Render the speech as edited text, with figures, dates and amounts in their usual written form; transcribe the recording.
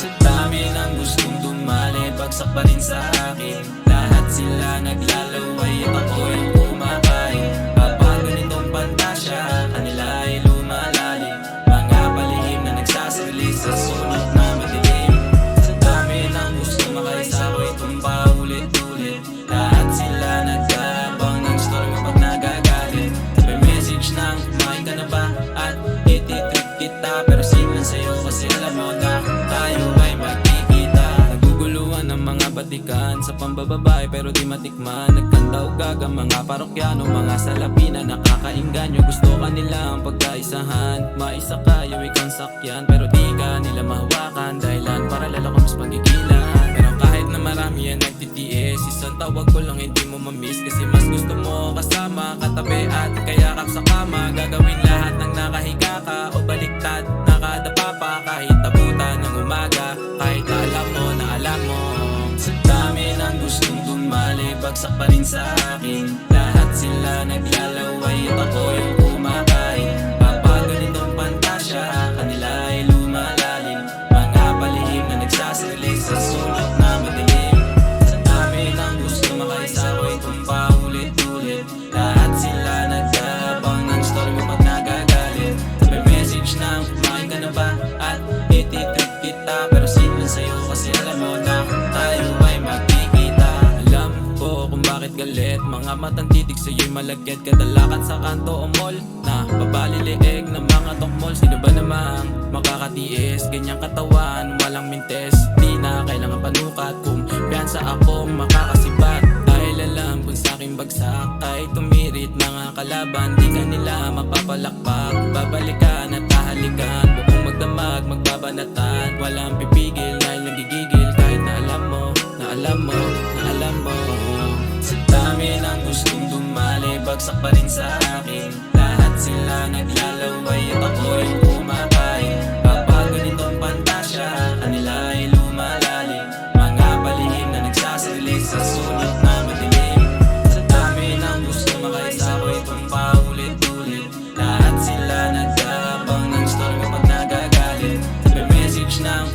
Sa dami ng gustong dumali, bagsak pa rin sa akin. Lahat sila naglalaway at ako yung kumakain. Kapag ganitong pantasya, kanila ay lumalalim. Mga palihim na nagsasali sa sulok na madilim. Sa dami ng gusto makaisa ko'y tumpa ulit-ulit. Lahat sila nagkabang ng story kapag nagagalit. May message na kumain ka na ba at ititrip kita. Pero signal sa'yo kasi alam mo na tayo ay magkikita. Naguguluhan ng mga batikan sa pambababae pero di matikman. Nagkandaugag ang mga parokyano, mga salapi na nakakainganyo. Gusto ka nilang pagkaisahan, maisa kayo ikang sakyan. Pero di ka nila mahawakan, dahilan para lalo ka mas pagkikilan. Pero kahit na marami yan nagtitiis, isang tawag ko lang hindi mo mamiss. Kasi mas gusto mo kasama, katabi at kayakap sa kama. Gagawin lahat ng nakahiga ka o baliktad, nakadapa pa kahit tabutan ng umaga. Kahit na alam mo na alam mo, sa dami ng gustong dumali, bagsak pa rin sa akin. Lahat sila naglalaway at ako yung kumakain. Kapag ganitong pantasya, kanila ay lumalalim. Mga palihim na nagsasali sa sulok na madilim. Sa dami ng gusto makaisa ko'y tumpa ulit-ulit. Lahat sila nagkabang ng story kapag nagagalit. May message na kumain ka na ba at ititrip kita. Pero signal sa'yo kasi alam mo na tayo ay magkikita. Alam ko kung bakit galit, mga matang titig sa'yo'y malagyan. Kadalakat sa kanto o mall na babaliliig ng mga tokmol. Sino ba namang makakatiis ganyang katawan, walang mintes. Di na kailangan panukat kung piyansa akong makakasibat. Dahil alam kung sa'king bagsak ay tumirit mga kalaban. Di ka nila mapapalakpak, babalikan at tahalikan. Buong magdamag, magbabanatan, walang pipigil dahil nagigigil. Kahit na alam mo, na alam mo, na alam mo. Sa dami ng gustong dumali, bagsak pa rin sa akin. Lahat sila naglalaway at ako yung kumakain. Kapag ganitong pantasya, kanila ay lumalalim. Mga palihim na nagsasali sa sulok na madilim. Sa dami ng gusto makaisa ko'y tumpa ulit-ulit. Lahat sila nagkabang ng story kapag nagagalit. May message na